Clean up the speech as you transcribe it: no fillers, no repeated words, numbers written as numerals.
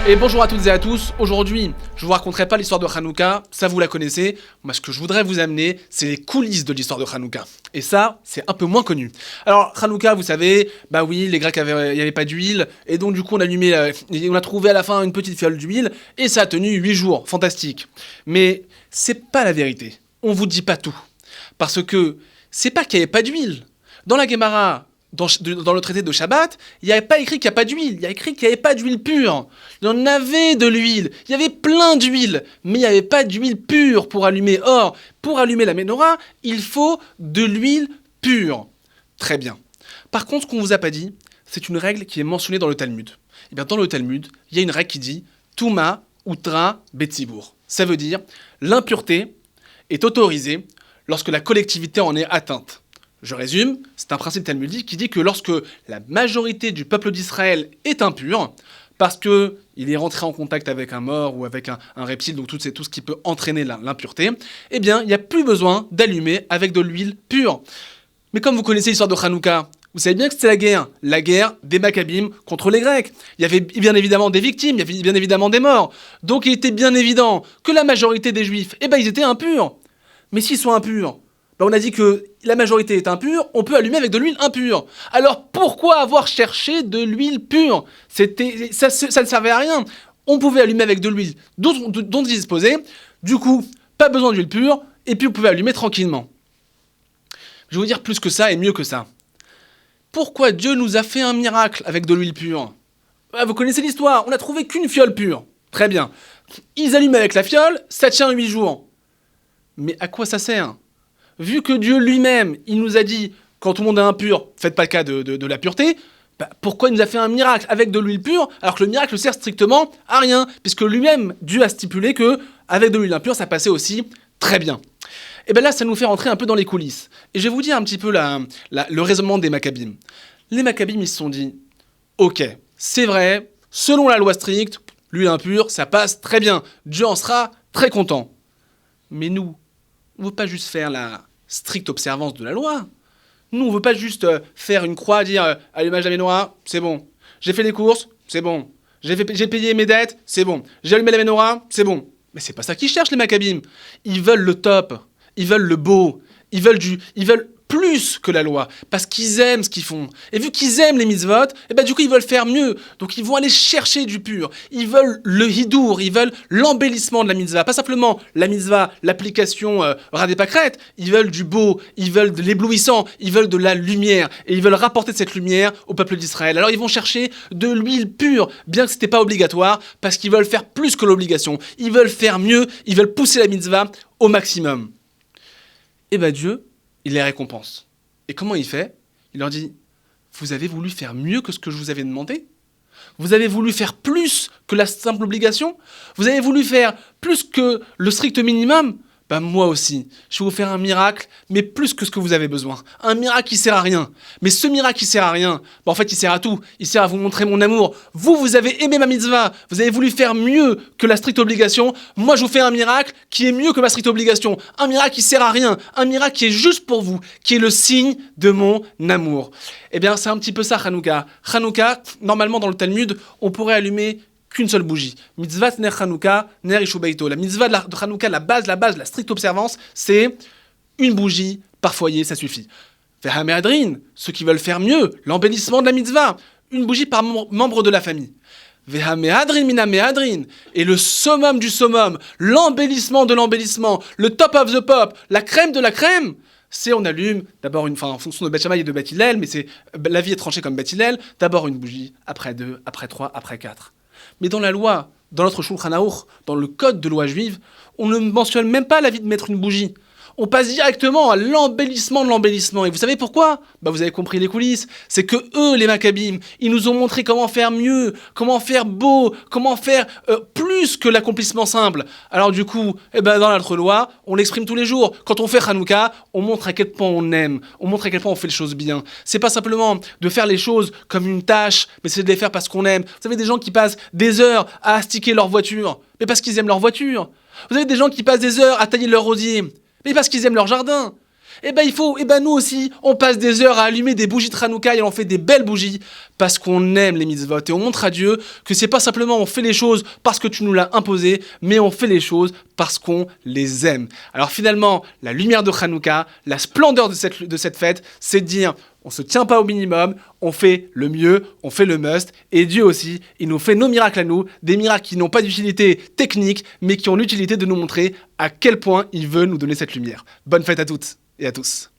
Et bonjour à toutes et à tous, aujourd'hui je vous raconterai pas l'histoire de Hanouka, ça vous la connaissez, moi ce que je voudrais vous amener c'est les coulisses de l'histoire de Hanouka. Et ça c'est un peu moins connu. Alors Hanouka vous savez, bah oui les Grecs il y avait pas d'huile, et donc du coup on a trouvé à la fin une petite fiole d'huile, et ça a tenu 8 jours, fantastique. Mais c'est pas la vérité, on vous dit pas tout. Parce que c'est pas qu'il y avait pas d'huile. Dans la Guémara, dans le traité de Shabbat, il n'y avait pas écrit qu'il n'y a pas d'huile, il y a écrit qu'il n'y avait pas d'huile pure. Il y en avait de l'huile, il y avait plein d'huile, mais il n'y avait pas d'huile pure pour allumer. Or, pour allumer la menorah, il faut de l'huile pure. Très bien. Par contre, ce qu'on ne vous a pas dit, c'est une règle qui est mentionnée dans le Talmud. Et bien, dans le Talmud, il y a une règle qui dit « Touma utra betzibur ». Ça veut dire « l'impureté est autorisée lorsque la collectivité en est atteinte ». Je résume, c'est un principe talmudique qui dit que lorsque la majorité du peuple d'Israël est impur, parce qu'il est rentré en contact avec un mort ou avec un reptile, donc tout ce qui peut entraîner l'impureté, eh bien, il n'y a plus besoin d'allumer avec de l'huile pure. Mais comme vous connaissez l'histoire de Hanouka, vous savez bien que c'était la guerre des Maccabim contre les Grecs. Il y avait bien évidemment des victimes, il y avait bien évidemment des morts. Donc il était bien évident que la majorité des Juifs, ils étaient impurs. Mais s'ils sont impurs, on a dit que la majorité est impure, on peut allumer avec de l'huile impure. Alors pourquoi avoir cherché de l'huile pure ? Ça ne servait à rien. On pouvait allumer avec de l'huile dont ils disposaient. Du coup, pas besoin d'huile pure, et puis vous pouvez allumer tranquillement. Je vais vous dire plus que ça et mieux que ça. Pourquoi Dieu nous a fait un miracle avec de l'huile pure ? Vous connaissez l'histoire, on n'a trouvé qu'une fiole pure. Très bien. Ils allument avec la fiole, ça tient 8 jours. Mais à quoi ça sert ? Vu que Dieu lui-même, il nous a dit, quand tout le monde est impur, faites pas le cas de la pureté, pourquoi il nous a fait un miracle avec de l'huile pure, alors que le miracle sert strictement à rien, puisque lui-même, Dieu a stipulé que avec de l'huile impure, ça passait aussi très bien. Et bien là, ça nous fait rentrer un peu dans les coulisses. Et je vais vous dire un petit peu le raisonnement des Maccabim. Les Maccabim, ils se sont dit, ok, c'est vrai, selon la loi stricte, l'huile impure, ça passe très bien, Dieu en sera très content. Mais nous, on ne veut pas juste faire la stricte observance de la loi. Nous, on ne veut pas juste faire une croix, dire « allumage de la menorah, c'est bon. J'ai fait les courses, c'est bon. J'ai payé mes dettes, c'est bon. J'ai allumé la menorah, c'est bon. » Mais c'est pas ça qu'ils cherchent, les Maccabim. Ils veulent le top, ils veulent le beau, ils veulent plus que la loi, parce qu'ils aiment ce qu'ils font. Et vu qu'ils aiment les mitzvot, du coup, ils veulent faire mieux. Donc, ils vont aller chercher du pur. Ils veulent le hidour, ils veulent l'embellissement de la mitzvah. Pas simplement la mitzvah, l'application radé pâquerette. Ils veulent du beau, ils veulent de l'éblouissant, ils veulent de la lumière. Et ils veulent rapporter cette lumière au peuple d'Israël. Alors, ils vont chercher de l'huile pure, bien que ce n'était pas obligatoire, parce qu'ils veulent faire plus que l'obligation. Ils veulent faire mieux, ils veulent pousser la mitzvah au maximum. Et Dieu, il les récompense. Et comment il fait ? Il leur dit, vous avez voulu faire mieux que ce que je vous avais demandé ? Vous avez voulu faire plus que la simple obligation ? Vous avez voulu faire plus que le strict minimum ? Moi aussi, je vais vous faire un miracle, mais plus que ce que vous avez besoin. Un miracle qui sert à rien. Mais ce miracle qui sert à rien, en fait, il sert à tout. Il sert à vous montrer mon amour. Vous avez aimé ma mitzvah. Vous avez voulu faire mieux que la stricte obligation. Moi, je vous fais un miracle qui est mieux que ma stricte obligation. Un miracle qui sert à rien. Un miracle qui est juste pour vous, qui est le signe de mon amour. C'est un petit peu ça, Hanouka. Hanouka, normalement, dans le Talmud, on pourrait allumer qu'une seule bougie. Mitzvah ner Hanouka, ner Ishu Beito. La mitzvah de Hanouka, la base, la stricte observance, c'est une bougie par foyer, ça suffit. Vehamehadrin, ceux qui veulent faire mieux, l'embellissement de la mitzvah, une bougie par membre de la famille. Vehamehadrin minamehadrin, et le summum du summum, l'embellissement de l'embellissement, le top of the pop, la crème de la crème, c'est on allume d'abord en fonction de Beth Shammai et de Beth Hillel, mais la vie est tranchée comme Beth Hillel, d'abord une bougie, après 2, après 3, après 4. Mais dans la loi, dans notre Shulchan Aruch, dans le code de loi juive, on ne mentionne même pas l'avis de mettre une bougie. On passe directement à l'embellissement de l'embellissement. Et vous savez pourquoi ? Vous avez compris les coulisses. C'est que eux, les Maccabim, ils nous ont montré comment faire mieux, comment faire beau, comment faire plus que l'accomplissement simple. Alors du coup, dans notre loi, on l'exprime tous les jours. Quand on fait Hanouka, on montre à quel point on aime, on montre à quel point on fait les choses bien. C'est pas simplement de faire les choses comme une tâche, mais c'est de les faire parce qu'on aime. Vous savez, des gens qui passent des heures à astiquer leur voiture, mais parce qu'ils aiment leur voiture. Vous avez des gens qui passent des heures à tailler leur rosier, mais parce qu'ils aiment leur jardin. Nous aussi, on passe des heures à allumer des bougies de Hanouka et on fait des belles bougies parce qu'on aime les mitzvot et on montre à Dieu que c'est pas simplement on fait les choses parce que tu nous l'as imposé, mais on fait les choses parce qu'on les aime. Alors finalement, la lumière de Hanouka, la splendeur de cette fête, c'est de dire on se tient pas au minimum, on fait le mieux, on fait le must, et Dieu aussi, il nous fait nos miracles à nous, des miracles qui n'ont pas d'utilité technique, mais qui ont l'utilité de nous montrer à quel point il veut nous donner cette lumière. Bonne fête à toutes et à tous.